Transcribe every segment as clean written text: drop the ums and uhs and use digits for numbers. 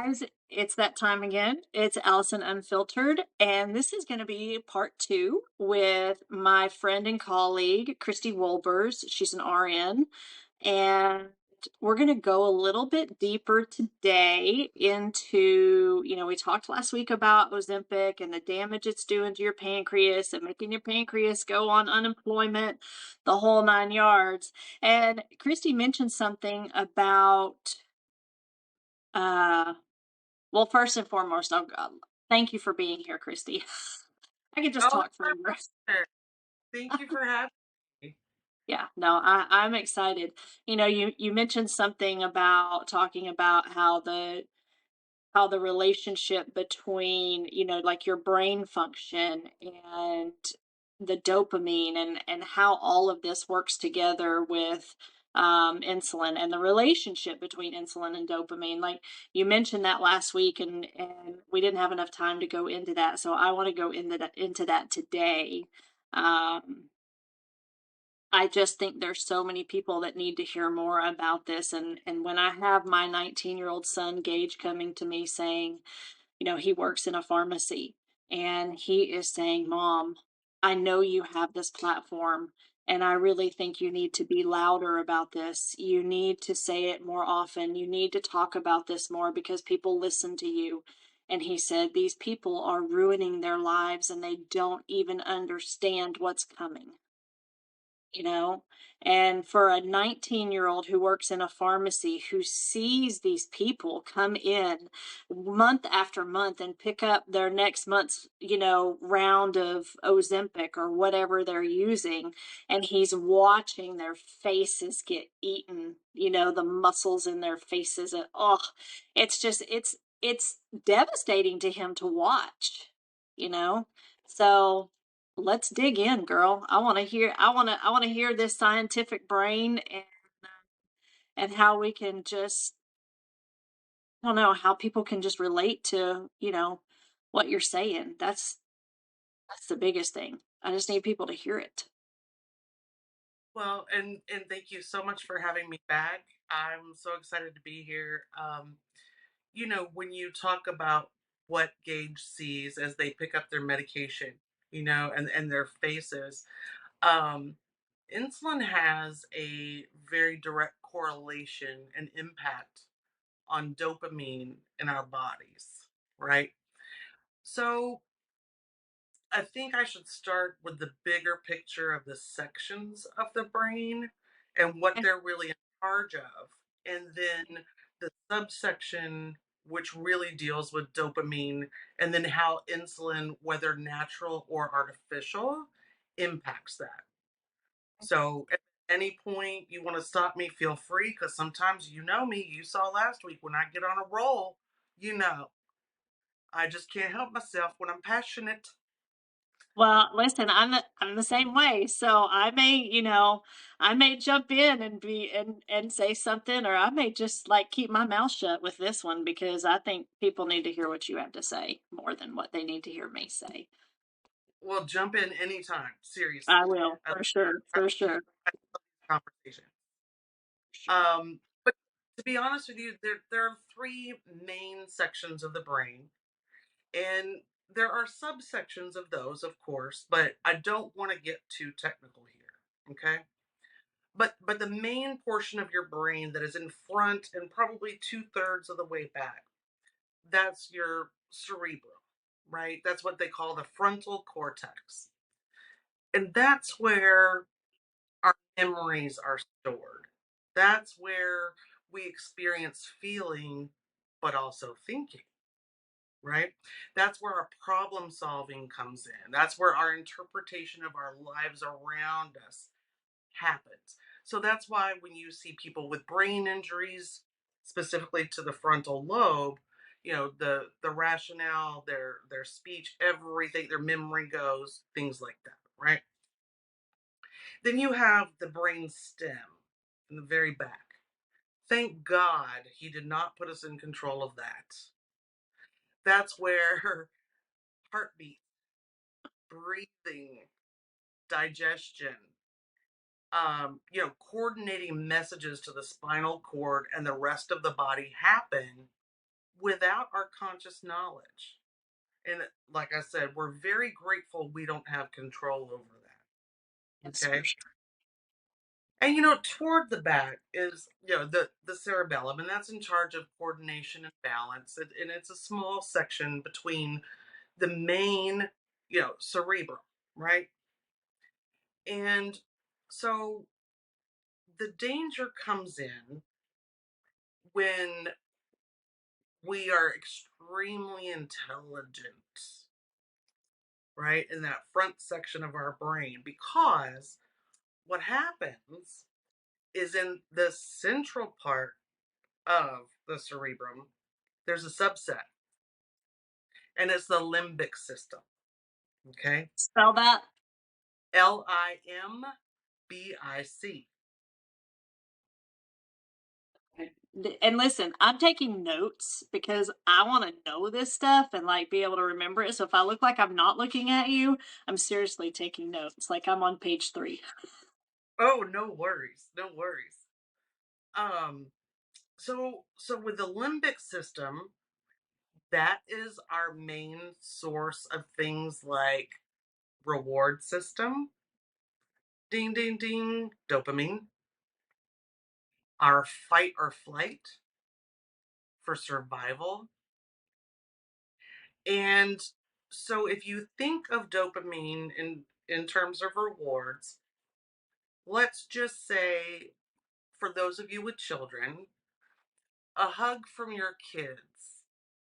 Guys, it's that time again. It's Allison Unfiltered, and this is going to be part two with my friend and colleague, Kristie Wolbers. She's an RN, and we're going to go a little bit deeper today into, we talked last week about Ozempic and the damage it's doing to your pancreas and making your pancreas go on unemployment, the whole nine yards. And Kristie mentioned something about, uh, well, first and foremost, thank you for being here, Kristie. I could just Oh, talk it's my forever. pleasure. Thank you for having me. Yeah, no, I'm excited. You mentioned something about talking about how the relationship between, like your brain function and the dopamine and how all of this works together with insulin and the relationship between insulin and dopamine. Like you mentioned that last week, and we didn't have enough time to go into that. So I want to go into that today. Um, I just think there's so many people that need to hear more about this. And when I have my 19-year-old son, Gage, coming to me saying, he works in a pharmacy and he is saying, Mom, I know you have this platform and I really think you need to be louder about this. You need to say it more often. You need to talk about this more because people listen to you. And he said, these people are ruining their lives and they don't even understand what's coming you know and for a 19-year-old who works in a pharmacy who sees these people come in month after month and pick up their next month's round of Ozempic or whatever they're using, and he's watching their faces get eaten, the muscles in their faces, and it's just it's devastating to him to watch you know so let's dig in, girl. I want to hear this scientific brain and how we can just I don't know, how people can just relate to, what you're saying. That's the biggest thing. I just need people to hear it. Well, and thank you so much for having me back. I'm so excited to be here. When you talk about what Gage sees as they pick up their medication, and their faces, um, insulin has a very direct correlation and impact on dopamine in our bodies, right? So I think I should start with the bigger picture of the sections of the brain and what Okay. they're really in charge of. And then the subsection, which really deals with dopamine, and then how insulin, whether natural or artificial, impacts that. So at any point you want to stop me, feel free, because sometimes you know me. You saw last week when I get on a roll, you know, I just can't help myself when I'm passionate. Well, listen, I'm the same way. So I may jump in and be and say something, or I may just like keep my mouth shut with this one because I think people need to hear what you have to say more than what they need to hear me say. Well, jump in anytime. I Seriously, will, I, for sure, I for sure, conversation. for sure. But to be honest with you, there are three main sections of the brain, and there are subsections of those, of course. But I don't want to get too technical here. Okay. But the main portion of your brain that is in front and probably two-thirds of the way back, that's your cerebrum, right? That's what they call the frontal cortex. And that's where our memories are stored. That's where we experience feeling, but also thinking, right? That's where our problem solving comes in. That's where our interpretation of our lives around us happens. So that's why when you see people with brain injuries, specifically to the frontal lobe, the rationale, their speech, everything, their memory goes, things like that, right? Then you have the brain stem in the very back. Thank God he did not put us in control of that. That's where heartbeat, breathing, digestion, coordinating messages to the spinal cord and the rest of the body happen without our conscious knowledge. And like I said, we're very grateful we don't have control over that. Yes, for Okay. sure. And toward the back is the cerebellum, and that's in charge of coordination and balance. And it's a small section between the main, cerebrum, right? And so the danger comes in when we are extremely intelligent, right? In that front section of our brain, because what happens is in the central part of the cerebrum, there's a subset, and it's the limbic system. Okay. Spell that. Limbic. And listen, I'm taking notes because I want to know this stuff and like be able to remember it. So if I look like I'm not looking at you, I'm seriously taking notes. Like I'm on page 3. Oh, no worries. No worries. Um, so with the limbic system, that is our main source of things like reward system, ding ding ding, dopamine, our fight or flight for survival. And so if you think of dopamine in terms of rewards, let's just say for those of you with children, a hug from your kids,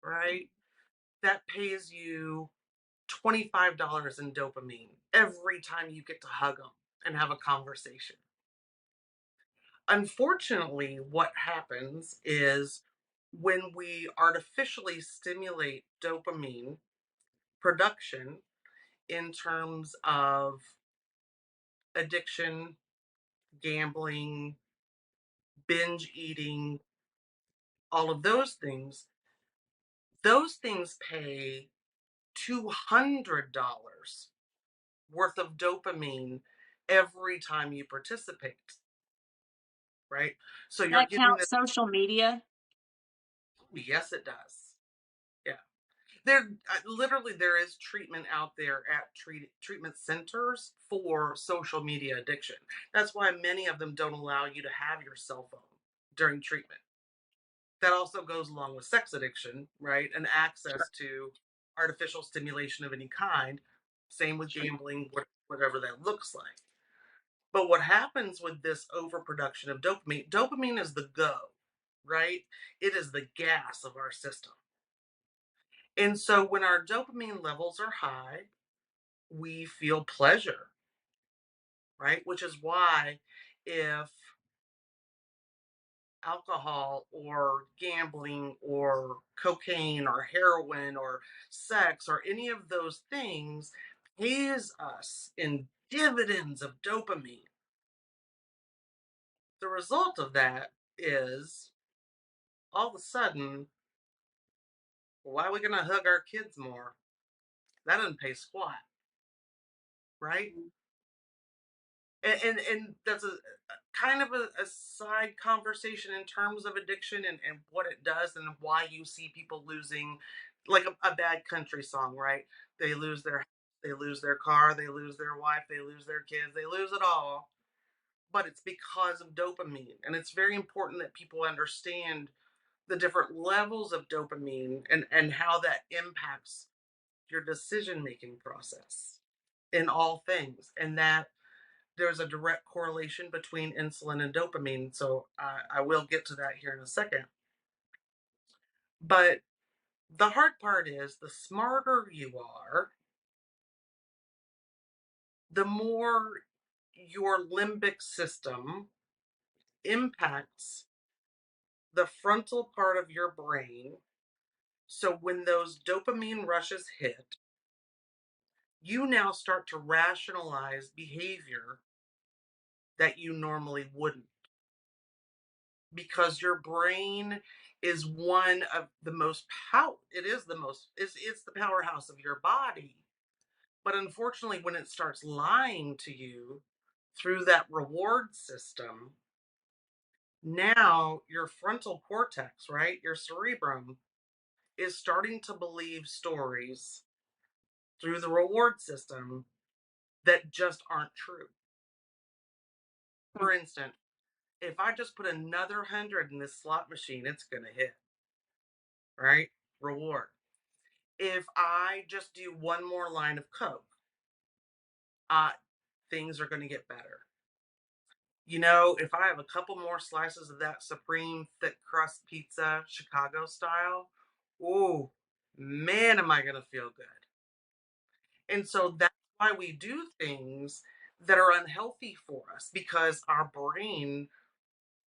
right? That pays you $25 in dopamine every time you get to hug them and have a conversation. Unfortunately, what happens is when we artificially stimulate dopamine production in terms of addiction, gambling, binge eating, all of those things pay $200 worth of dopamine every time you participate, right? So you're That getting counts this. social media. Yes, it does. Yeah. Literally there is treatment out there at treatment centers for social media addiction. That's why many of them don't allow you to have your cell phone during treatment. That also goes along with sex addiction, right? And access Sure. to artificial stimulation of any kind. Same with Sure. gambling, whatever that looks like. But what happens with this overproduction of dopamine? Dopamine is the go, right? It is the gas of our system. And so when our dopamine levels are high, we feel pleasure, right? Which is why if alcohol or gambling or cocaine or heroin or sex or any of those things pays us in dividends of dopamine, the result of that is all of a sudden, why are we going to hug our kids more? That doesn't pay squat, right? And that's a kind of a side conversation in terms of addiction and what it does and why you see people losing, like a bad country song, right? They lose their house, they lose their car, they lose their wife, they lose their kids, they lose it all. But it's because of dopamine. And it's very important that people understand the different levels of dopamine and how that impacts your decision making process in all things. And that there's a direct correlation between insulin and dopamine. So I will get to that here in a second. But the hard part is the smarter you are, the more your limbic system impacts the frontal part of your brain. So when those dopamine rushes hit, you now start to rationalize behavior that you normally wouldn't, because your brain is one of the most it is the most it's the powerhouse of your body. But unfortunately when it starts lying to you through that reward system, now your frontal cortex, right, your cerebrum, is starting to believe stories through the reward system that just aren't true. Mm. For instance, if I just put another 100 in this slot machine, it's going to hit, right? Reward. If I just do one more line of Coke, uh, things are going to get better. If I have a couple more slices of that supreme thick crust pizza, Chicago style, oh, man, am I going to feel good. And so that's why we do things that are unhealthy for us because our brain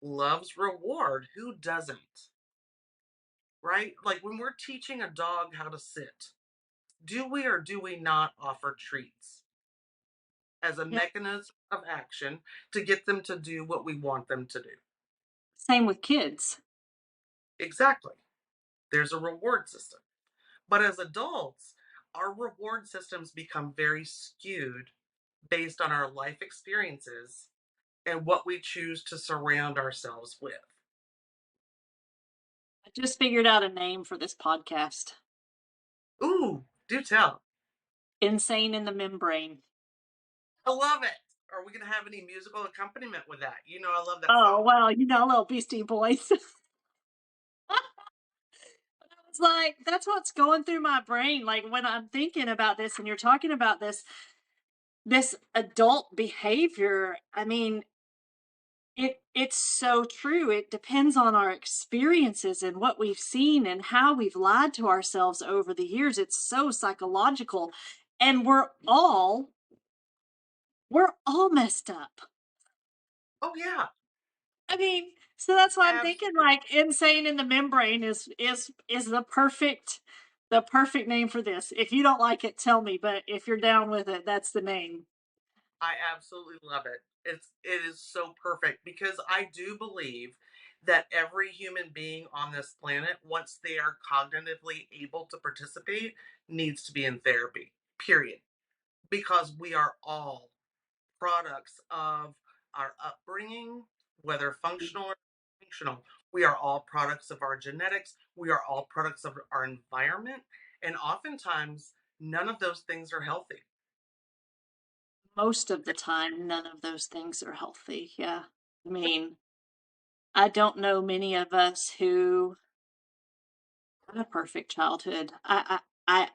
loves reward. Who doesn't? Right? Like when we're teaching a dog how to sit, do we or do we not offer treats as a Yeah. mechanism of action to get them to do what we want them to do? Same with kids. Exactly. There's a reward system. But as adults, our reward systems become very skewed based on our life experiences and what we choose to surround ourselves with. I just figured out a name for this podcast. Ooh, do tell. Insane in the Membrane. I love it. Are we going to have any musical accompaniment with that? I love that Oh, song. well, little Beastie Boys. It's like that's what's going through my brain. Like when I'm thinking about this and you're talking about this adult behavior, I mean, it's so true. It depends on our experiences and what we've seen and how we've lied to ourselves over the years. It's so psychological. And we're all messed up. Oh, yeah. I mean, so that's why I'm thinking Absolutely. like insane in the membrane is the perfect name for this. If you don't like it, tell me, but if you're down with it, that's the name. I absolutely love it. It is so perfect because I do believe that every human being on this planet, once they are cognitively able to participate, needs to be in therapy. Period. Because we are all products of our upbringing, whether functional or functional. We are all products of our genetics. We are all products of our environment. And oftentimes, none of those things are healthy. Most of the time, none of those things are healthy. Yeah. I mean, I don't know many of us who had a perfect childhood. I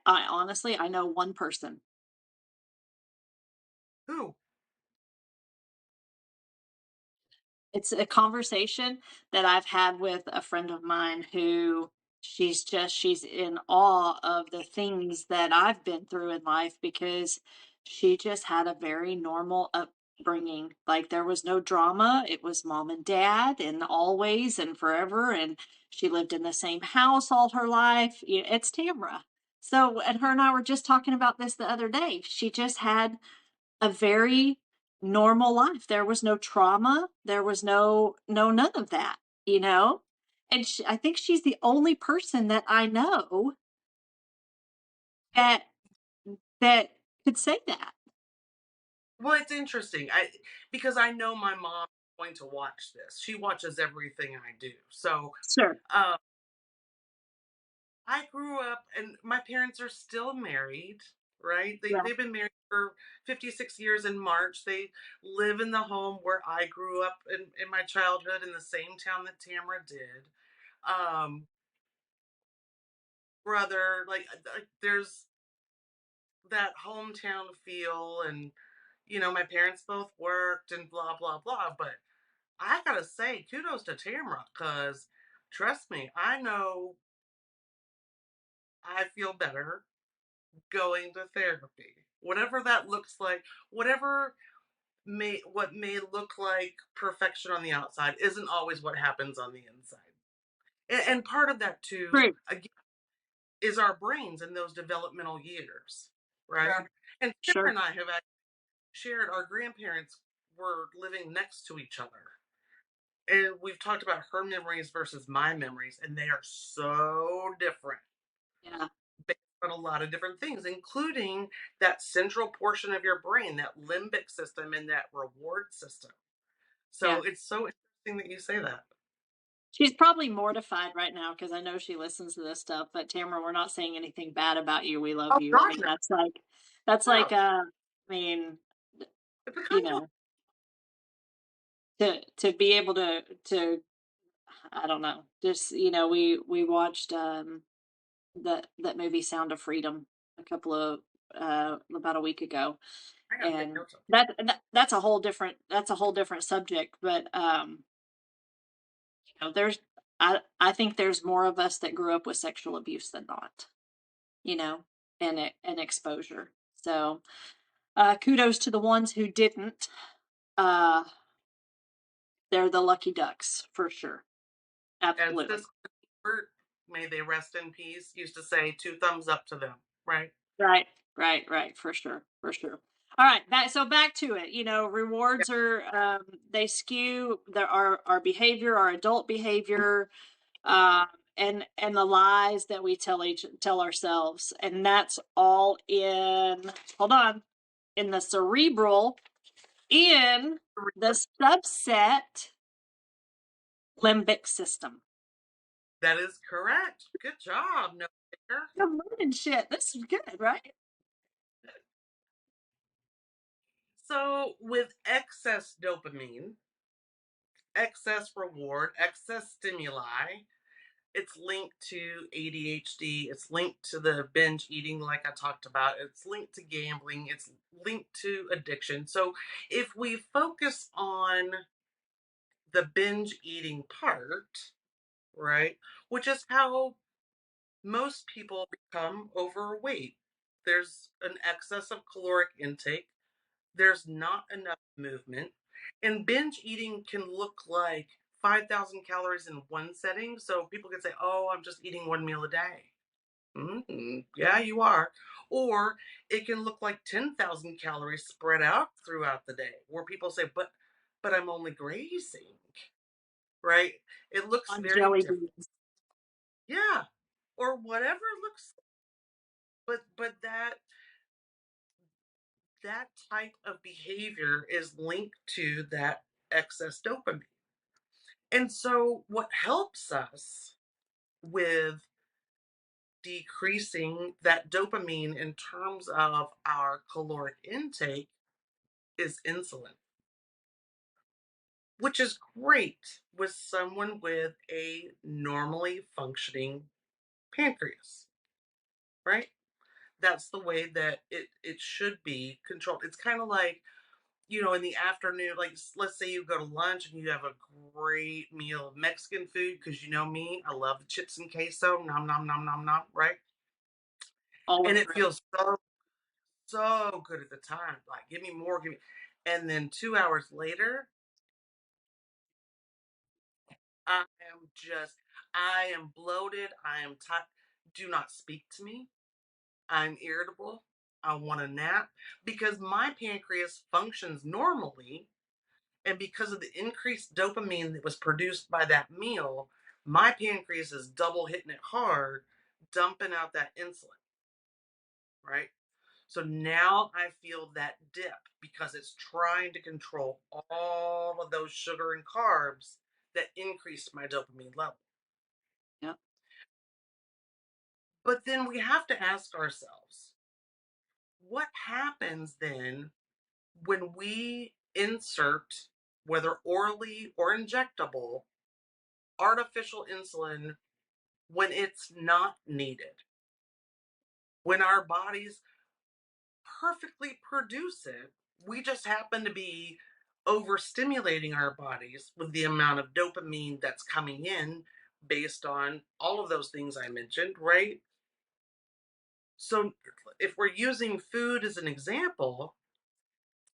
honestly, I know one person. Who? It's a conversation that I've had with a friend of mine who she's in awe of the things that I've been through in life because she just had a very normal upbringing. Like there was no drama. It was mom and dad and always and forever. And she lived in the same house all her life. It's Tamra. So, and her and I were just talking about this the other day. She just had a very normal life. There was no trauma. There was no none of that, you know? And I think she's the only person that I know that that could say that. Well, it's interesting. Because I know my mom is going to watch this. She watches everything I do. So Sure. uh, I grew up, and my parents are still married. Right? Yeah. They've been married for 56 years in March. They live in the home where I grew up in my childhood in the same town that Tamara did. Um, Brother, there's that hometown feel, and my parents both worked and blah blah blah. But I gotta say, kudos to Tamara, because trust me, I know I feel better going to therapy. Whatever that looks like, whatever what may look like perfection on the outside isn't always what happens on the inside. And part of that too, True. again, is our brains in those developmental years, right? Sure. And Sure. Tamara and I have actually shared our grandparents were living next to each other. And we've talked about her memories versus my memories, and they are so different Yeah. based on a lot of different things, including that central portion of your brain, that limbic system, and that reward system. Yeah. So it's so interesting that you say that. She's probably mortified right now because I know she listens to this stuff, but Tamara, we're not saying anything bad about you, we love Oh you. I God, mean, no. that's like, No. I mean, It you becomes know, to be able to I don't know, just, we watched, that movie Sound of Freedom a couple of, about a week ago, I gotta take and notes of. that's a whole different subject, but, there's I think there's more of us that grew up with sexual abuse than not, you know, and exposure. So, kudos to the ones who didn't. Uh, they're the lucky ducks for sure. As Absolutely. this Bert, may they rest in peace, used to say, two thumbs up to them, right? Right, right, for sure, for sure. All right, back to it. Yeah, Rewards are they skew our behavior, our adult behavior, and the lies that we tell ourselves, and that's all in. Hold on, in the cerebral, in the subset limbic system. that is correct. Good job, no taker. Good morning, shit. This is good, right? So, with excess dopamine, excess reward, excess stimuli, it's linked to ADHD, it's linked to the binge eating, like I talked about, it's linked to gambling, it's linked to addiction. So, if we focus on the binge eating part, right, which is how most people become overweight, there's an excess of caloric intake, there's not enough movement. And binge eating can look like 5,000 calories in one setting. So people can say, oh, I'm just eating one meal a day. Yeah, you are. Or it can look like 10,000 calories spread out throughout the day, where people say, but I'm only grazing, right? It looks On very jelly different. beans. Yeah. Or whatever it looks like. But that type of behavior is linked to that excess dopamine. And so, what helps us with decreasing that dopamine in terms of our caloric intake is insulin, which is great with someone with a normally functioning pancreas, right? That's the way that it should be controlled. It's kind of like, in the afternoon, like let's say you go to lunch and you have a great meal of Mexican food, because you know me, I love the chips and queso, nom nom nom nom nom, right? All And over it it. feels so good at the time. Like, give me more, give me. And then 2 hours later, I I am bloated. I am tired. Do not speak to me. I'm irritable. I want a nap because my pancreas functions normally. And because of the increased dopamine that was produced by that meal, my pancreas is double hitting it hard, dumping out that insulin, right? So now I feel that dip because it's trying to control all of those sugar and carbs that increased my dopamine level. Yeah. But then we have to ask ourselves, what happens then when we insert, whether orally or injectable, artificial insulin when it's not needed? When our bodies perfectly produce it, we just happen to be overstimulating our bodies with the amount of dopamine that's coming in based on all of those things I mentioned, right? So if we're using food as an example,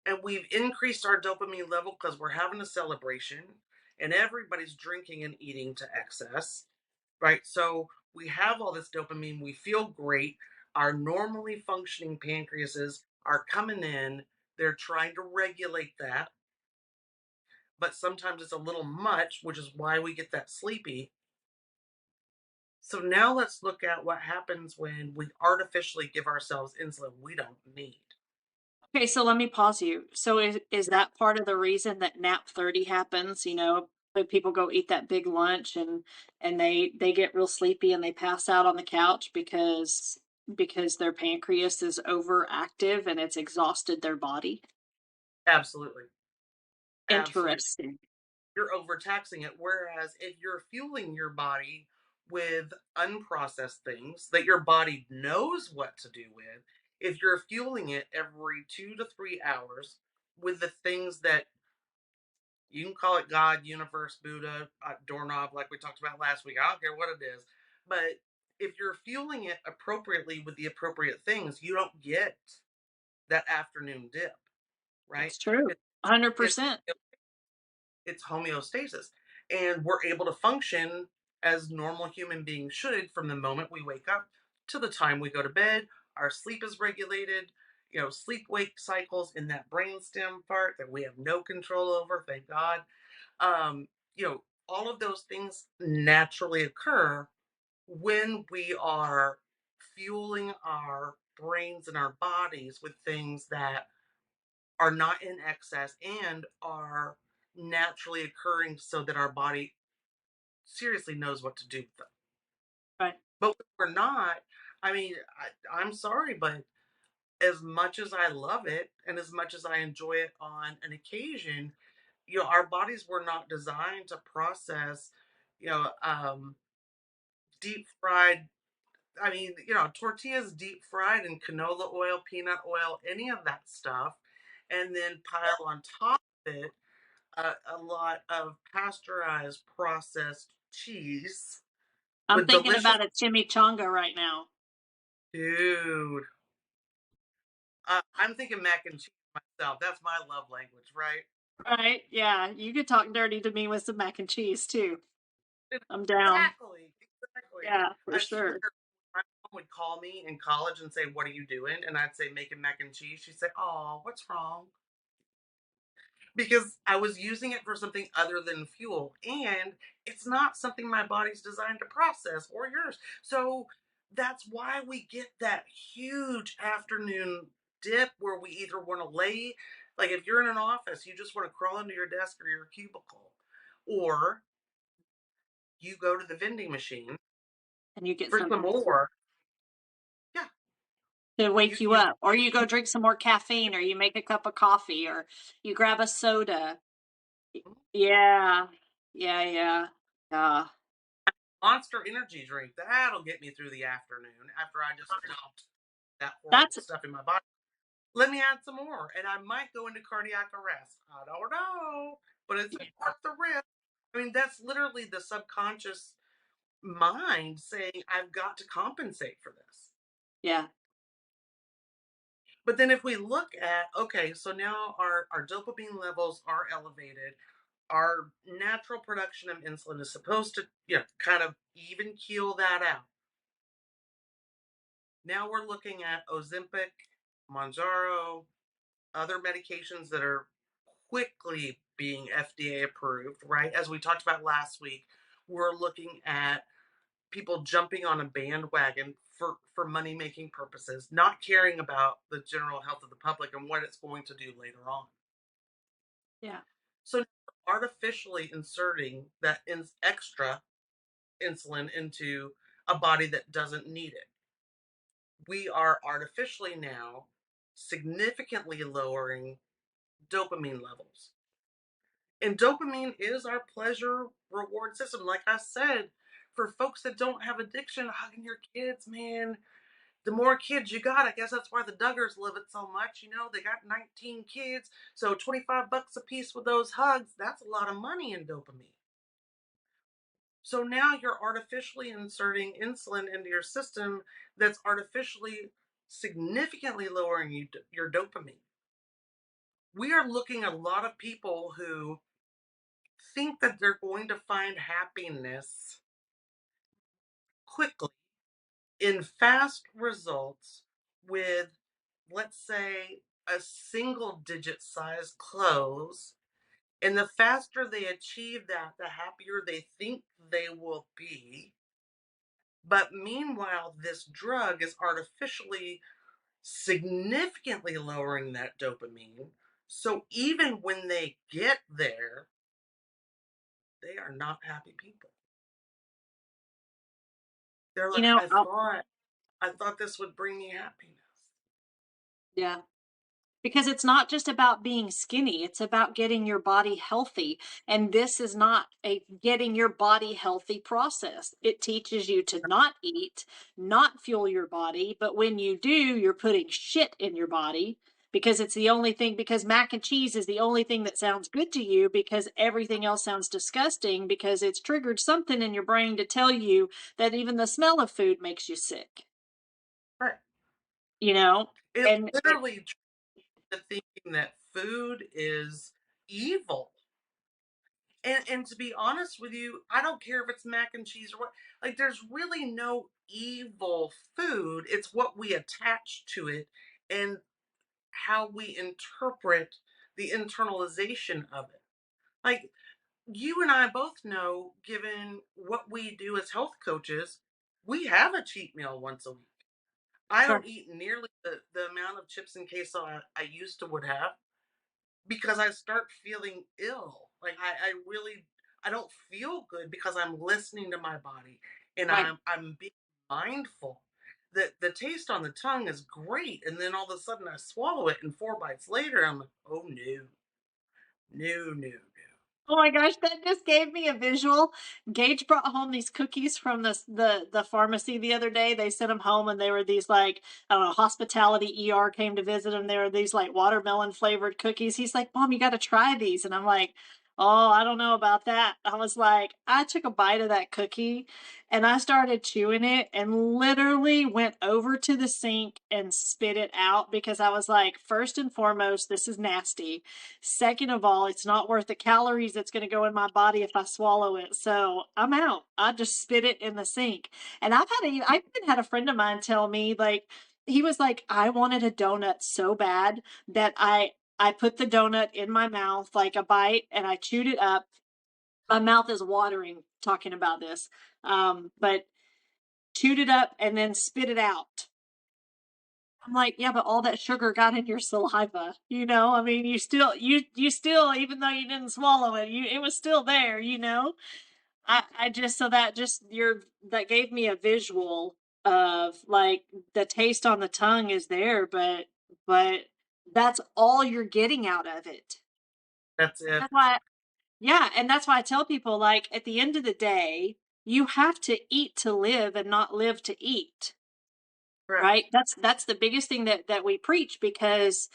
and we've increased our dopamine level because we're having a celebration and everybody's drinking and eating to excess, right? So we have all this dopamine, we feel great. Our normally functioning pancreases are coming in, they're trying to regulate that, but sometimes it's a little much, which is why we get that sleepy. So now let's look at what happens when we artificially give ourselves insulin we don't need. Okay, so let me pause you. So is that part of the reason that nap 30 happens? But people go eat that big lunch and they get real sleepy and they pass out on the couch because their pancreas is overactive and it's exhausted their body. Absolutely. Absolutely. Interesting. You're overtaxing it. Whereas if you're fueling your body with unprocessed things that your body knows what to do with, if you're fueling it every 2 to 3 hours with the things that you can call it God, universe, Buddha, doorknob, like we talked about last week, I don't care what it is. But if you're fueling it appropriately with the appropriate things, you don't get that afternoon dip, right? That's true. It, it's 100%. it's homeostasis, and we're able to function as normal human beings should from the moment we wake up to the time we go to bed. Our sleep is regulated, sleep wake cycles in that brainstem part that we have no control over, thank God. All of those things naturally occur when we are fueling our brains and our bodies with things that are not in excess and are naturally occurring so that our body seriously knows what to do with them. Right. But when we're not, I mean, I'm sorry, but as much as I love it and as much as I enjoy it on an occasion, our bodies were not designed to process, you know, um, deep fried. I mean, tortillas deep fried in canola oil, peanut oil, any of that stuff, and then pile on top of it a lot of pasteurized processed cheese I'm with thinking delicious. about a chimichanga right now. Dude, I'm thinking mac and cheese myself. That's my love language, right? Right? Yeah, you could talk dirty to me with some mac and cheese too. I'm down. Exactly, exactly. Yeah, for I swear, sure. my mom would call me in college and say, "What are you doing?" And I'd say, "Making mac and cheese." She'd say, "Oh, what's wrong?" Because I was using it for something other than fuel. And it's not something my body's designed to process or yours. So that's why we get that huge afternoon dip where we either want to lay, like if you're in an office, you just want to crawl into your desk or your cubicle, or you go to the vending machine And you get for some something more. Yeah. to You, wake you you, up, or you go drink some more caffeine, or you make a cup of coffee, or you grab a soda. Yeah. Yeah, yeah. Yeah. Monster energy drink, that'll get me through the afternoon after I just dumped that horrible That's stuff in my body. Let me add some more, and I might go into cardiac arrest. I don't know, but it's worth the risk. I mean, that's literally the subconscious mind saying, I've got to compensate for this. yeah. But then if we look at, okay, so now our dopamine levels are elevated. Our natural production of insulin is supposed to, kind of even keel that out. Now we're looking at Ozempic, Monjaro, other medications that are quickly being FDA approved, right? As we talked about last week, we're looking at people jumping on a bandwagon for money making purposes, not caring about the general health of the public and what it's going to do later on. Yeah. So artificially inserting that extra insulin into a body that doesn't need it. We are artificially now significantly lowering dopamine levels. And dopamine is our pleasure reward system. Like I said, for folks that don't have addiction, hugging your kids, man, the more kids you got, I guess that's why the Duggars love it so much. They got 19 kids, so $25 a piece with those hugs, that's a lot of money in dopamine. So now you're artificially inserting insulin into your system that's artificially significantly lowering your dopamine. We are looking at a lot of people who think that they're going to find happiness quickly in fast results with, let's say, a single digit size close. And the faster they achieve that, the happier they think they will be. But meanwhile, this drug is artificially significantly lowering that dopamine. So even when they get there, they are not happy people. They're You like, know, I thought this would bring me happiness. yeah. Because it's not just about being skinny, it's about getting your body healthy. And this is not a getting your body healthy process. It teaches you to not eat, not fuel your body. But when you do, you're putting shit in your body because it's the only thing, because mac and cheese is the only thing that sounds good to you because everything else sounds disgusting because it's triggered something in your brain to tell you that even the smell of food makes you sick, Right. you know? It And literally tricks you to thinking that food is evil. And to be honest with you, I don't care if it's mac and cheese or what. Like, there's really no evil food. It's what we attach to it and how we interpret the internalization of it. Like, you and I both know, given what we do as health coaches, we have a cheat meal once a week. I sure, don't eat nearly the amount of chips and queso I used to would have because I start feeling ill. Like, I really, I don't feel good because I'm listening to my body and right. I'm being mindful. The taste on the tongue is great, and then all of a sudden I swallow it, and 4 bites later I'm like, oh no, no, no, no. Oh my gosh, that just gave me a visual. Gage brought home these cookies from the pharmacy the other day. They sent them home and they were these like, I don't know, hospitality ER came to visit them. They were these like watermelon flavored cookies. He's like, "Mom, you got to try these." And I'm like, "Oh, I don't know about that." I was like, I took a bite of that cookie and I started chewing it and literally went over to the sink and spit it out because I was like, first and foremost, this is nasty. Second of all, it's not worth the calories that's going to go in my body if I swallow it. So I'm out. I just spit it in the sink. And I've even had a friend of mine tell me, like, he was like, I wanted a donut so bad that I put the donut in my mouth like a bite and I chewed it up. My mouth is watering talking about this. But chewed it up and then spit it out. I'm like, yeah, but all that sugar got in your saliva, you know? I mean, you still, even though you didn't swallow it, it was still there, you know? I just, so that just, that gave me a visual of like the taste on the tongue is there, but that's all you're getting out of it. That's And it. that's why, yeah. And that's why I tell people, like, at the end of the day, you have to eat to live and not live to eat. Right? Correct. That's the biggest thing that we preach because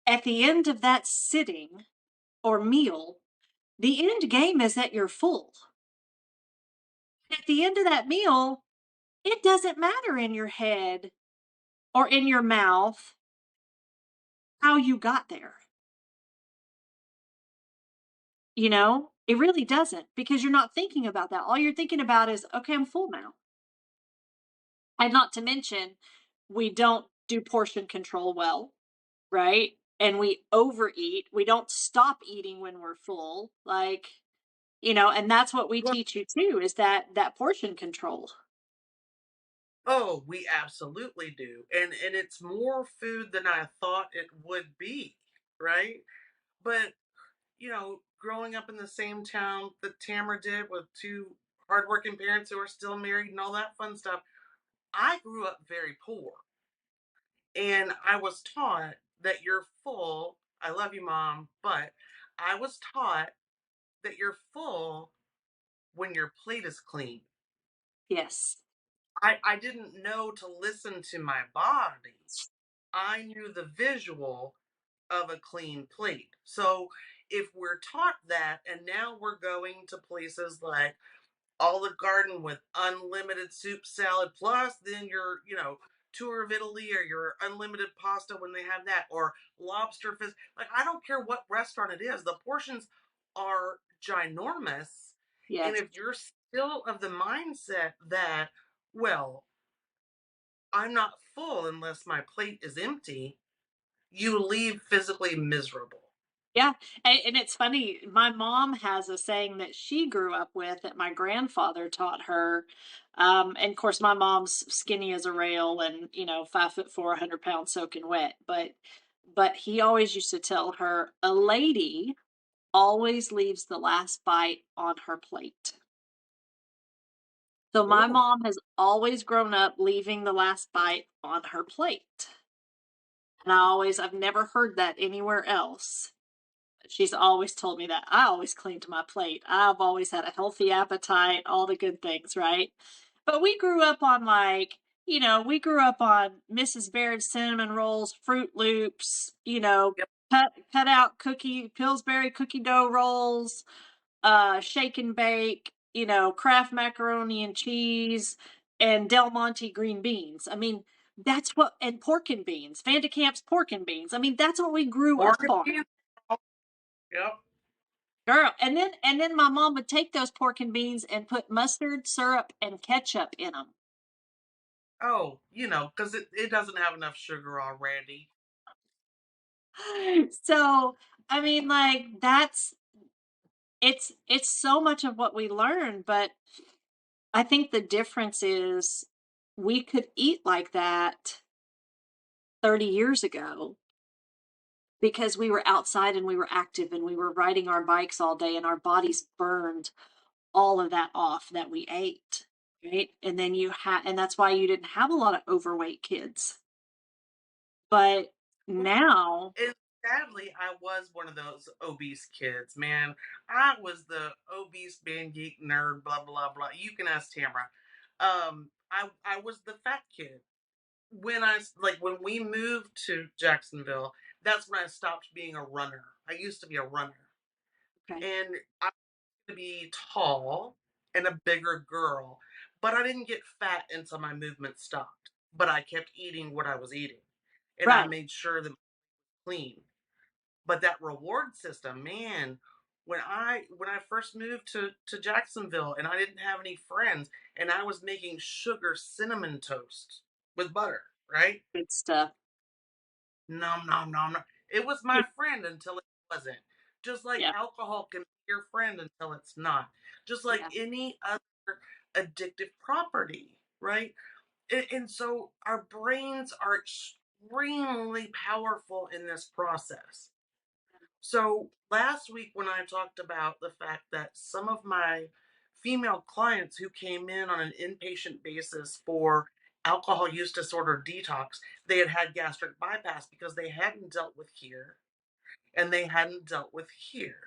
at the end of that sitting or meal, the end game is that you're full. At the end of that meal, it doesn't matter in your head or in your mouth how you got there. You know, it really doesn't because you're not thinking about that. All you're thinking about is, okay, I'm full now. And not to mention, we don't do portion control well, right? And we overeat. We don't stop eating when we're full. Like, and that's what we Well, teach you too, is that portion control. oh, we absolutely do. And it's more food than I thought it would be, right? But, growing up in the same town that Tamara did with two hardworking parents who are still married and all that fun stuff, I grew up very poor. And I was taught that you're full. I love you, mom, but I was taught that you're full when your plate is clean. Yes. I didn't know to listen to my body. I knew the visual of a clean plate. So if we're taught that, and now we're going to places like Olive Garden with unlimited soup salad plus then your tour of Italy or your unlimited pasta when they have that or lobster fish, like I don't care what restaurant it is, the portions are ginormous. And Yes. if you're still of the mindset that, well, I'm not full unless my plate is empty, you leave physically miserable. Yeah. And it's funny, my mom has a saying that she grew up with that my grandfather taught her. And of course, my mom's skinny as a rail and, 5'4", 100 pounds soaking wet. But he always used to tell her, a lady always leaves the last bite on her plate. So my Ooh. mom has always grown up leaving the last bite on her plate. And I've never heard that anywhere else. She's always told me that. I always clean to my plate. I've always had a healthy appetite, all the good things, right? But we grew up on we grew up on Mrs. Baird's cinnamon rolls, Fruit Loops, Yep. cut out Pillsbury cookie dough rolls, shake and bake, Kraft macaroni and cheese, and Del Monte green beans. I mean, that's what, and pork and beans, Vandecamp's pork and beans. I mean, that's what we grew Pork up and on. beans. Yep. Girl, and then my mom would take those pork and beans and put mustard, syrup, and ketchup in them. Oh, because it doesn't have enough sugar already. So, I mean, like it's so much of what we learn, but I think the difference is we could eat like that 30 years ago because we were outside and we were active and we were riding our bikes all day and our bodies burned all of that off that we ate, right? And that's why you didn't have a lot of overweight kids. But Well, now, and sadly, I was one of those obese kids, man. I was the obese band geek nerd, blah blah blah. You can ask Tamara. I was the fat kid. When we moved to Jacksonville, that's when I stopped being a runner. I used to be a runner, okay, and I to be tall and a bigger girl, but I didn't get fat until my movement stopped. But I kept eating what I was eating, and I right, made sure that clean. But that reward system, man, when I first moved to Jacksonville and I didn't have any friends and I was making sugar cinnamon toast with butter, right? good stuff. Nom nom nom nom. It was my friend until it wasn't. Just like Yeah, alcohol can be your friend until it's not. Just like yeah. any other addictive property, right? And so our brains are extremely powerful in this process. So last week, when I talked about the fact that some of my female clients who came in on an inpatient basis for alcohol use disorder detox, they had had gastric bypass because they hadn't dealt with here and they hadn't dealt with here.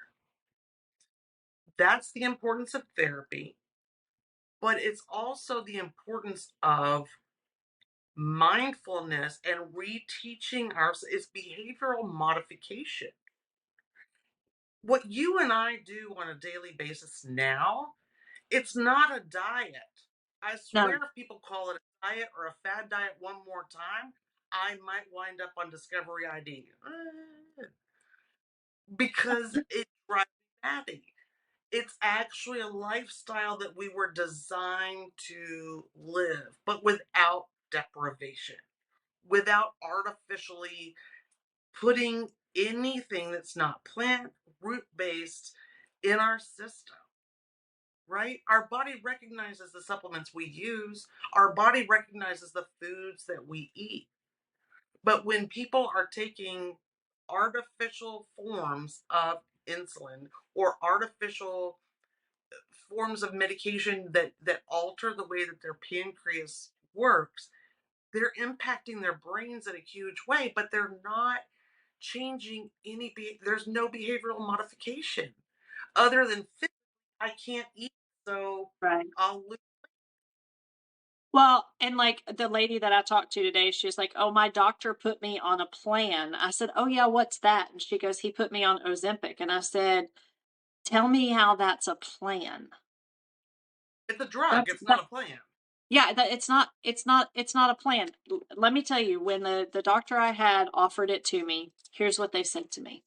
That's the importance of therapy, but it's also the importance of mindfulness and reteaching our it's behavioral modification. What you and I do on a daily basis now, it's not a diet. I swear No, if people call it a diet or a fad diet one more time, I might wind up on Discovery ID. Because it drives me batty. It's actually a lifestyle that we were designed to live, but without deprivation, without artificially putting anything that's not plant root based in our system, right? Our body recognizes the supplements we use, our body recognizes the foods that we eat. But when people are taking artificial forms of insulin or artificial forms of medication that alter the way that their pancreas works, they're impacting their brains in a huge way, but they're not changing there's no behavioral modification other than I can't eat, so right. I'll lose. Well, and like the lady that I talked to today, she's like, "Oh, my doctor put me on a plan." I said, "Oh yeah, what's that?" And she goes, "He put me on Ozempic." And I said, "Tell me how that's a plan." It's a drug, That's it's not that a plan. Yeah, that it's not a plan. Let me tell you, when the doctor I had offered it to me, here's what they said to me.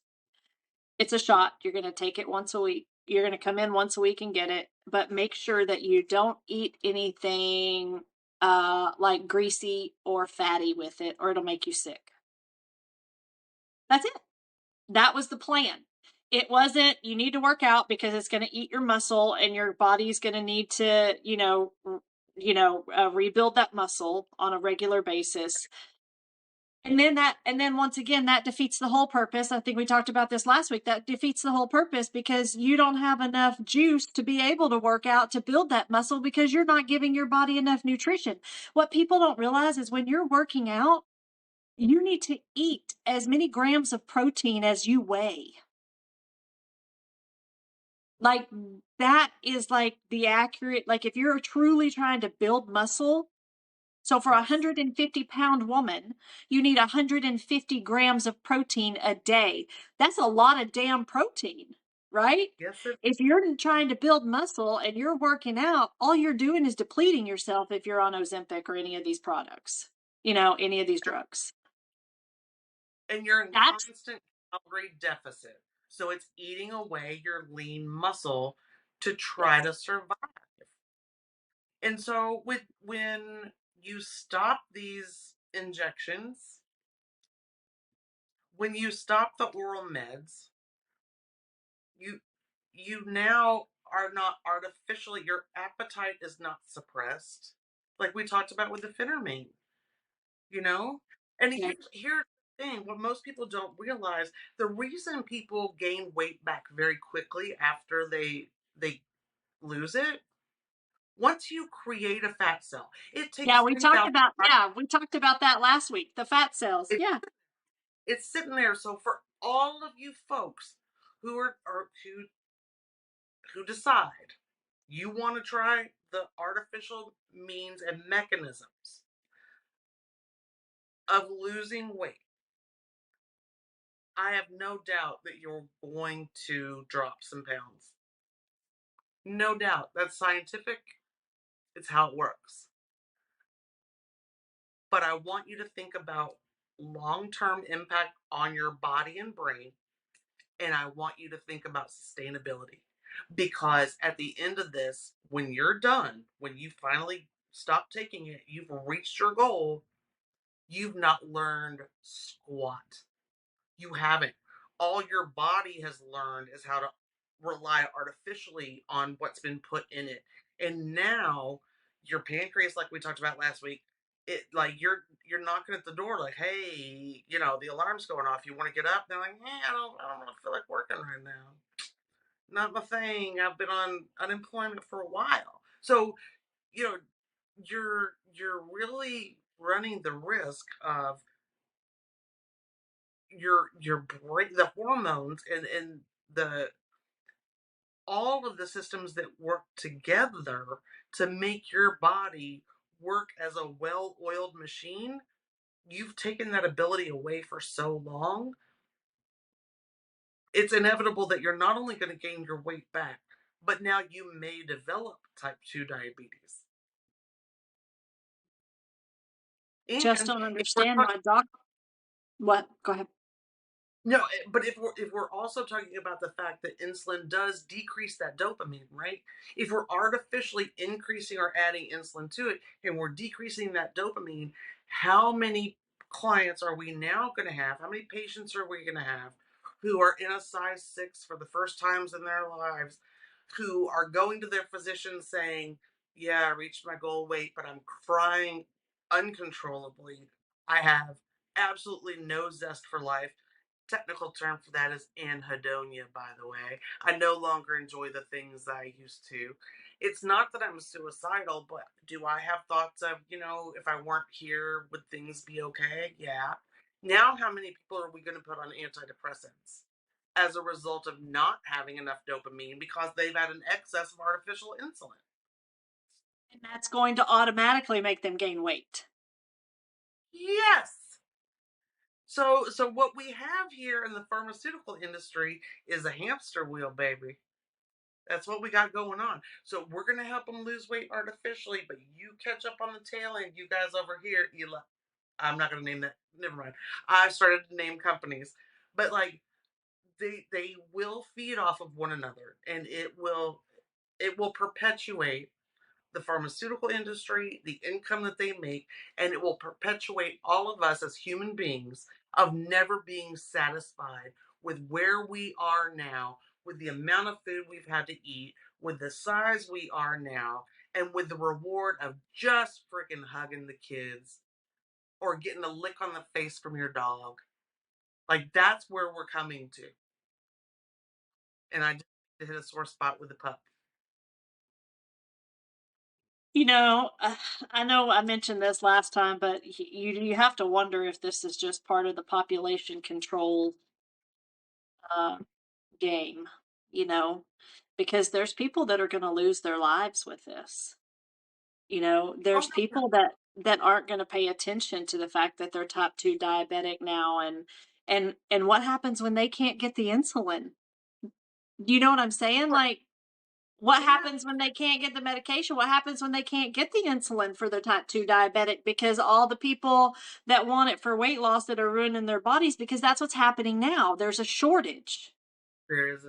It's a shot. You're going to take it once a week. You're going to come in once a week and get it, but make sure that you don't eat anything like greasy or fatty with it, or it'll make you sick. That's it. That was the plan. It wasn't you need to work out because it's going to eat your muscle and your body's going to need to, rebuild that muscle on a regular basis. And then once again, that defeats the whole purpose. I think we talked about this last week. That defeats the whole purpose because you don't have enough juice to be able to work out to build that muscle because you're not giving your body enough nutrition. What people don't realize is when you're working out, you need to eat as many grams of protein as you weigh. Like, that is like the accurate, like, if you're truly trying to build muscle, so for a Yes. 150-pound woman, you need 150 grams of protein a day. That's a lot of damn protein, right? Yes, it If you're trying to build muscle and you're working out, all you're doing is depleting yourself if you're on Ozempic or any of these products, any of these drugs. and you're in That's constant calorie deficit. So it's eating away your lean muscle to try yes. to survive. And so when you stop these injections, when you stop the oral meds, you you now are not artificially, your appetite is not suppressed. Like we talked about with the Phentermine, you know? And Yeah. here's the thing, what most people don't realize, the reason people gain weight back very quickly after they lose it, once you create a fat cell, it takes 10,000 We talked about that last week, the fat cells. it, Yeah. it's sitting there. So for all of you folks who decide you want to try the artificial means and mechanisms of losing weight, I have no doubt that you're going to drop some pounds. No doubt. That's scientific. It's how it works. But I want you to think about long-term impact on your body and brain, and I want you to think about sustainability. Because at the end of this, when you're done, when you finally stop taking it, you've reached your goal, you've not learned squat. You haven't. All your body has learned is how to rely artificially on what's been put in it. And now your pancreas, like we talked about last week, it like you're knocking at the door like, hey, the alarm's going off. You want to get up? They're like, I don't really feel like working right now. Not my thing. I've been on unemployment for a while. So, you know, you're really running the risk of your brain, the hormones and the all of the systems that work together to make your body work as a well-oiled machine. You've taken that ability away for so long, it's inevitable that you're not only going to gain your weight back, but now you may develop type 2 diabetes. Just And don't if we're understand talking why doc what? Go ahead. No, but if we're also talking about the fact that insulin does decrease that dopamine, right? If we're artificially increasing or adding insulin to it and we're decreasing that dopamine, how many clients are we now going to have? How many patients are we going to have who are in a size 6 for the first times in their lives, who are going to their physician saying, "Yeah, I reached my goal weight, but I'm crying uncontrollably. I have absolutely no zest for life." Technical term for that is anhedonia, by the way. I no longer enjoy the things I used to. It's not that I'm suicidal, but do I have thoughts of, if I weren't here, would things be okay? Yeah. Now, how many people are we going to put on antidepressants as a result of not having enough dopamine because they've had an excess of artificial insulin? And that's going to automatically make them gain weight. Yes. So what we have here in the pharmaceutical industry is a hamster wheel, baby. That's what we got going on. So we're gonna help them lose weight artificially, but you catch up on the tail end. You guys over here, I'm not gonna name that. Never mind. I started to name companies, but like they will feed off of one another, and it will perpetuate the pharmaceutical industry, the income that they make, and it will perpetuate all of us as human beings of never being satisfied with where we are now, with the amount of food we've had to eat, with the size we are now, and with the reward of just freaking hugging the kids or getting a lick on the face from your dog. Like that's where we're coming to. And I just hit a sore spot with the pup. You know, I know I mentioned this last time, but you have to wonder if this is just part of the population control uh, game, you know, because there's people that are going to lose their lives with this. You know, Oh, there's people that aren't going to pay attention to the fact that they're type 2 diabetic now, and what happens when they can't get the insulin? Do you know what I'm saying? right. Like, what Yeah, happens when they can't get the medication? What happens when they can't get the insulin for their type 2 diabetic? Because all the people that want it for weight loss that are ruining their bodies, because that's what's happening now. There's a shortage. there is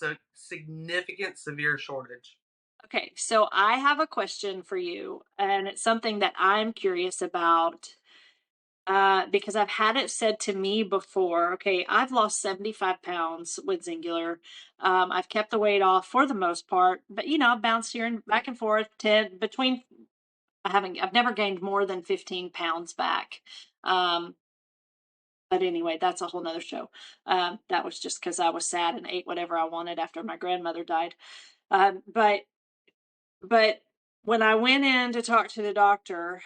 a significant, severe shortage. Okay, so I have a question for you, and it's something that I'm curious about because I've had it said to me before. Okay, I've lost 75 pounds with Xyngular. I've kept the weight off for the most part, but I've bounced here and back and forth to between. I've never gained more than 15 pounds back. Um, but anyway, that's a whole nother show. That was just because I was sad and ate whatever I wanted after my grandmother died. But when I went in to talk to the doctor,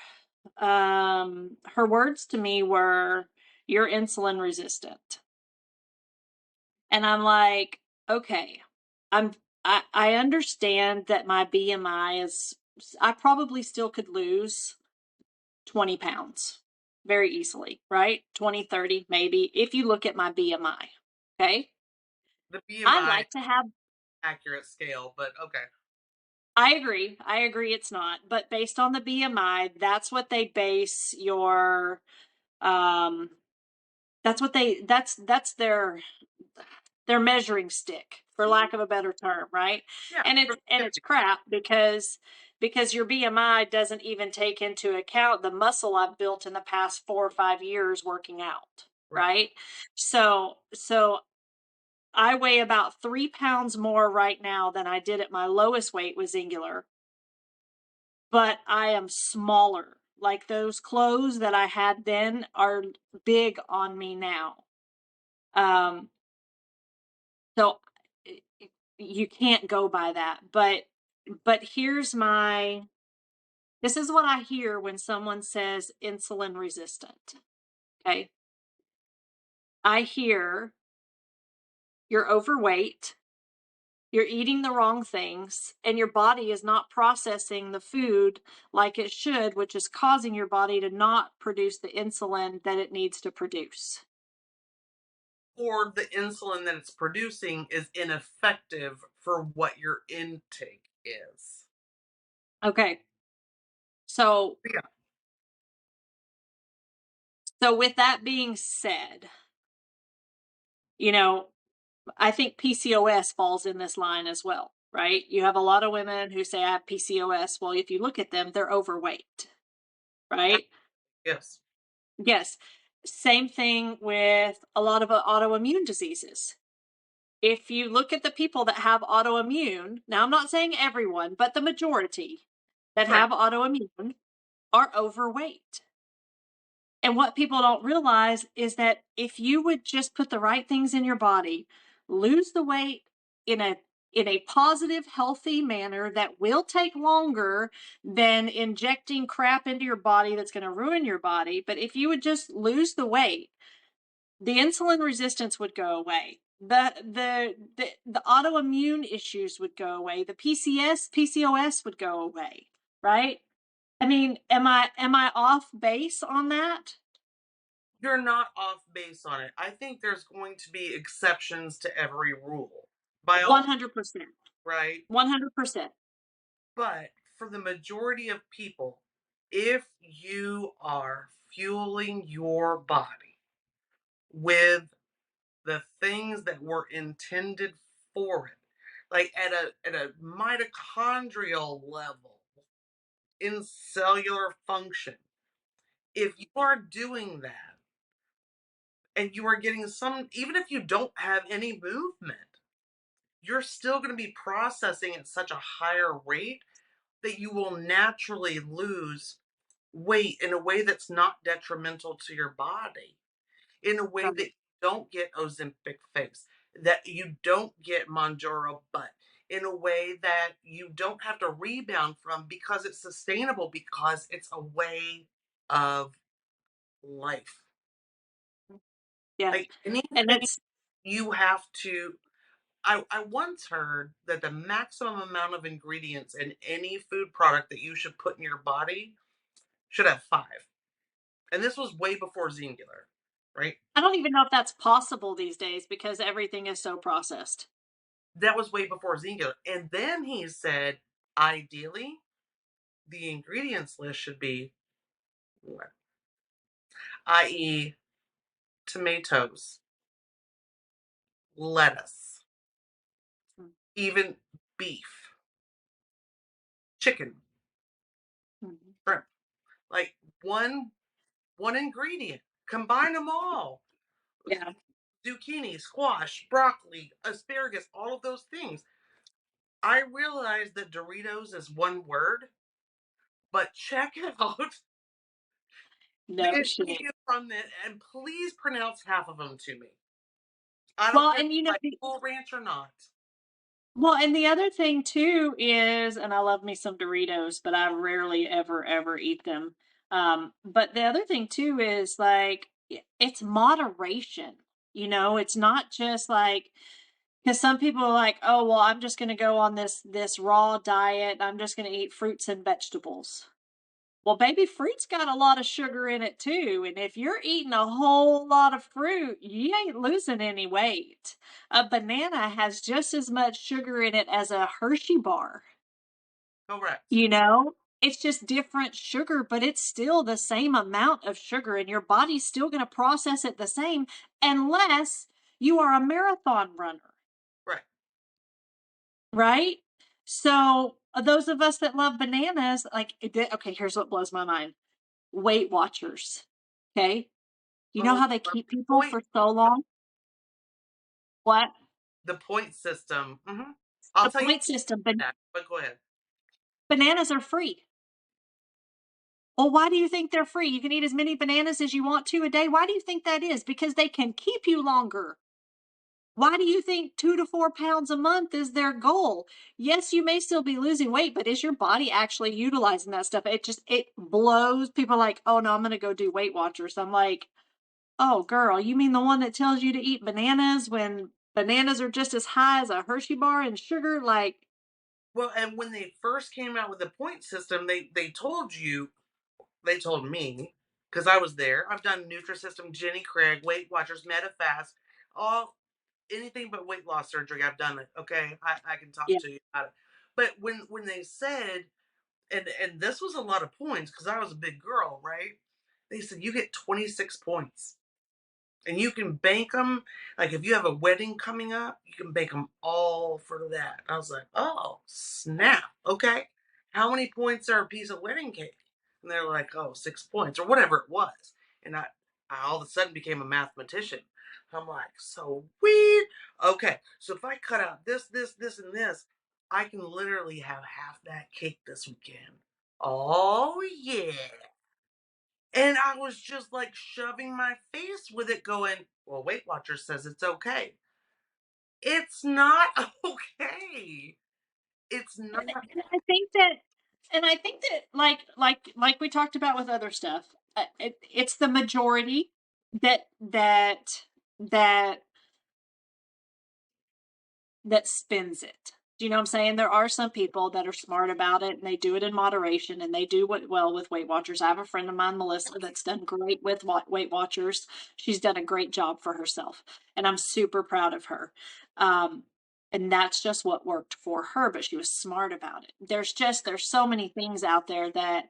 her words to me were, "You're insulin resistant." And I'm like, okay, I'm I understand that my BMI is, I probably still could lose 20 pounds very easily, right? 20, 30, maybe, if you look at my BMI. Okay. The I BMI like to have, accurate scale, but okay. I agree. I agree it's not, but based on the BMI, that's what they base your, um, that's their measuring stick, for Mhm. lack of a better term, right? Yeah, And it's productivity. crap because your BMI doesn't even take into account the muscle I've built in the past 4 or 5 years working out, Right. right? So I weigh about 3 pounds more right now than I did at my lowest weight with Xyngular, but I am smaller. Like, those clothes that I had then are big on me now. Um, So you can't go by that. But here's my this is what I hear when someone says insulin resistant. Okay. I hear you're overweight, you're eating the wrong things, and your body is not processing the food like it should, which is causing your body to not produce the insulin that it needs to produce. Or the insulin that it's producing is ineffective for what your intake is. Okay. So Yeah. so with that being said, you know, I think PCOS falls in this line as well, right? You have a lot of women who say I have PCOS. Well, if you look at them, they're overweight, right? Yes. Yes. Same thing with a lot of autoimmune diseases. If you look at the people that have autoimmune, now I'm not saying everyone, but the majority that Right. have autoimmune are overweight. And what people don't realize is that if you would just put the right things in your body, lose the weight in a positive, healthy manner that will take longer than injecting crap into your body that's going to ruin your body. But if you would just lose the weight, the insulin resistance would go away. The autoimmune issues would go away. The PCOS would go away, right? I mean, am I off base on that? You're not off base on it. I think there's going to be exceptions to every rule. By all, 100%. right? 100%. But for the majority of people, if you are fueling your body with the things that were intended for it, like at a mitochondrial level, in cellular function, if you are doing that and you are getting some, even if you don't have any movement, you're still going to be processing at such a higher rate that you will naturally lose weight in a way that's not detrimental to your body, in a way that Right. you don't get Ozempic face, that you don't get Monjaro butt, in a way that you don't have to rebound from because it's sustainable, because it's a way of life. Yeah. Like And anything it's you have to. I once heard that the maximum amount of ingredients in any food product that you should put in your body should have five. And this was way before Xyngular, right? I don't even know if that's possible these days because everything is so processed. That was way before Xyngular. And then he said, ideally, the ingredients list should be one, i.e., tomatoes, lettuce, Mm, even beef, chicken, mhm. shrimp. Like one one ingredient. Combine them all. Yeah. Zucchini, squash, broccoli, asparagus, all of those things. I realize that Doritos is one word, but check out the No shit. ingredients from it and please pronounce half of them to me. I don't Well, care if and it's like Cool Ranch or not. the other thing too is, and I love me some Doritos, but I rarely ever, ever eat them. But the other thing too is like it's moderation. It's not just like because some people are like, oh well, I'm just gonna go on this raw diet. I'm just gonna eat fruits and vegetables. Well, baby, fruit's got a lot of sugar in it too, and if you're eating a whole lot of fruit, you ain't losing any weight. A banana has just as much sugar in it as a Hershey bar, Correct. you know? It's just different sugar, but it's still the same amount of sugar, and your body's still gonna process it the same unless you are a marathon runner, Right. right? So, those of us that love bananas, like, okay, here's what blows my mind. Weight Watchers, okay? You know Oh, how they the keep people point for so long? What? the point system. I'll The tell you point system, but that, but go ahead. bananas are free. Well, why do you think they're free? You can eat as many bananas as you want to a day. Why do you think that is? Because they can keep you longer. Why do you think 2 to 4 pounds a month is their goal? Yes, you may still be losing weight, but is your body actually utilizing that stuff? It blows people like, "Oh, no, I'm gonna go do Weight Watchers." I'm like, "Oh, girl, you mean the one that tells you to eat bananas when bananas are just as high as a Hershey bar in sugar?" Like, Well, and when they first came out with the point system, they told me, because I was there. I've done Nutrisystem, Jenny Craig, Weight Watchers, Medifast, all anything but weight loss surgery. I've done it. Okay, I can talk yeah. to you about it. But when they said, and this was a lot of points because I was a big girl, right? They said you get 26 points. And you can bank them. Like if you have a wedding coming up, you can bank them all for that. I was like, oh, snap. Okay. How many points are a piece of wedding cake? And they're like, oh, 6 points or whatever it was. And I all of a sudden became a mathematician. I'm like, so weird. Okay. So if I cut out this, and this, I can literally have half that cake this weekend. Oh, yeah. And I was just like shoving my face with it, going, well, Weight Watchers says it's okay. It's not okay. It's not. And I think that like we talked about with other stuff, it's the majority that that spins it. Do you know what I'm saying? There are some people that are smart about it and they do it in moderation and they do what well with Weight Watchers. I have a friend of mine, Melissa, that's done great with Weight Watchers. She's done a great job for herself, and I'm super proud of her. Um, and that's just what worked for her, but she was smart about it. There's so many things out there that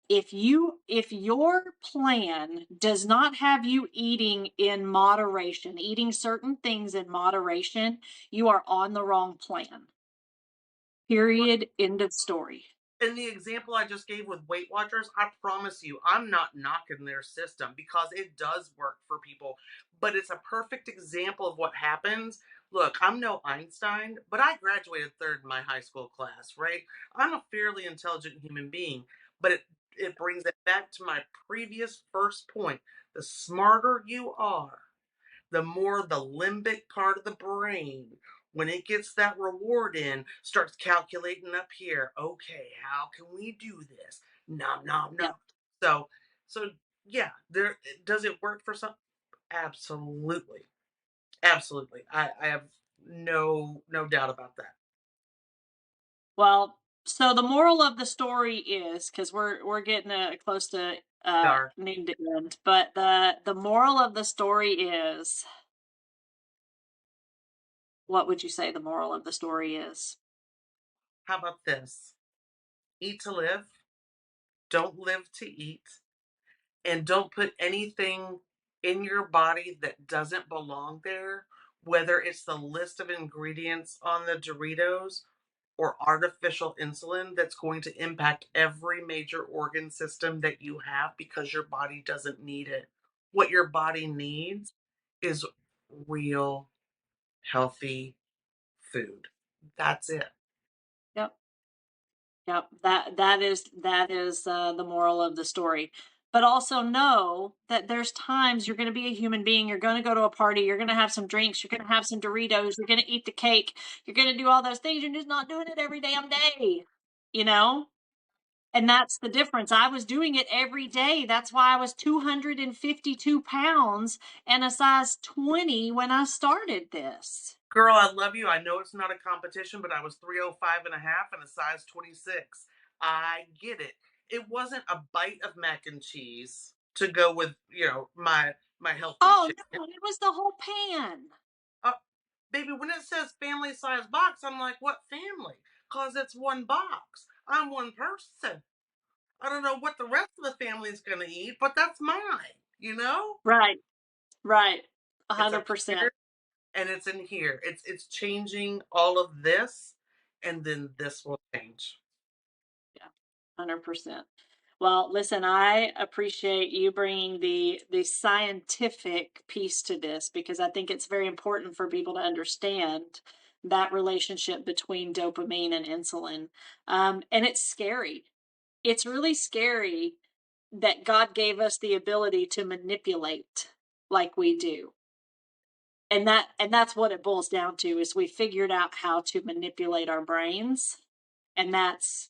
if your plan does not have you eating in moderation, eating certain things in moderation, you are on the wrong plan. Period. End of story. And the example I just gave with Weight Watchers, I promise you, I'm not knocking their system because it does work for people. But it's a perfect example of what happens. Look, I'm no Einstein, but I graduated third in my high school class, right? I'm a fairly intelligent human being. But it brings it back to my previous first point. The smarter you are, the more the limbic part of the brain, when it gets that reward in, starts calculating up here. Okay, how can we do this? No, no, no. Yep. So, so yeah, there does it work for some? Absolutely, absolutely. I have no doubt about that. Well, so the moral of the story is, because we're getting close to Dar, needing to end, but the moral of the story is, what would you say the moral of the story is? how about this? Eat to live. Don't live to eat. And don't put anything in your body that doesn't belong there, whether it's the list of ingredients on the Doritos or artificial insulin that's going to impact every major organ system that you have because your body doesn't need it. What your body needs is real, healthy food. That's it. Yep. Yep, that is the moral of the story. But also know that there's times you're going to be a human being. You're going to go to a party. You're going to have some drinks. You're going to have some Doritos. You're going to eat the cake. You're going to do all those things. You're just not doing it every damn day. You know, and that's the difference. I was doing it every day. That's why I was 252 pounds and a size 20 when I started this. Girl, I love you. I know it's not a competition, but I was 305 and a half and a size 26. I get it. It wasn't a bite of mac and cheese to go with, my healthy Oh chicken. no, it was the whole pan. Uh, Baby, when it says family size box, I'm like, what family? Cause it's one box. I'm one person. I don't know what the rest of the family's gonna eat, but that's mine, you know? Right, right. It's up 100%. here and it's in here. It's changing all of this, and then this will change. Yeah, 100%. Well, listen, I appreciate you bringing the scientific piece to this because I think it's very important for people to understand that relationship between dopamine and insulin. And it's scary. It's really scary that God gave us the ability to manipulate like we do. And that's what it boils down to is we figured out how to manipulate our brains, and that's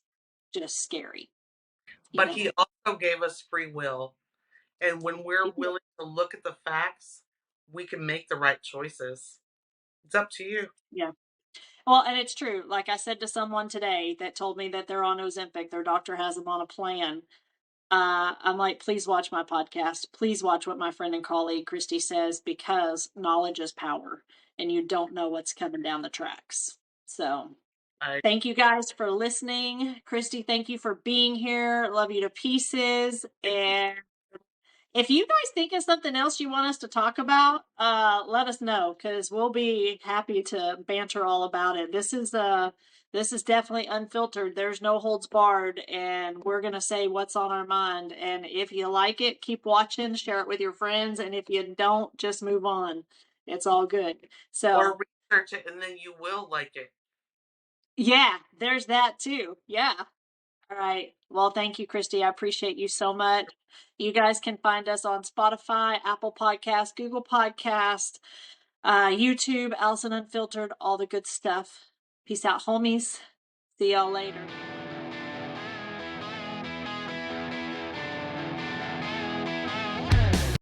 just scary, you But know. he also gave us free will. And when we're He did. willing to look at the facts, we can make the right choices. It's up to you. Yeah. Well, and it's true. Like I said to someone today that told me that they're on Ozempic, their doctor has them on a plan. I'm like, please watch my podcast. Please watch what my friend and colleague Kristie says because knowledge is power, and you don't know what's coming down the tracks. So, I thank you guys for listening. Kristie, thank you for being here. Love you to pieces. thank you. And if you guys think of something else you want us to talk about, let us know because we'll be happy to banter all about it. This is definitely unfiltered. There's no holds barred, and we're gonna say what's on our mind. And if you like it, keep watching, share it with your friends, and if you don't, just move on. It's all good. Or So research it and then you will like it. yeah, there's that too. Yeah. All right. Well, thank you, Kristie. I appreciate you so much. You guys can find us on Spotify, Apple Podcast, Google Podcast, YouTube, Allison Unfiltered, all the good stuff. Peace out, homies. See y'all later.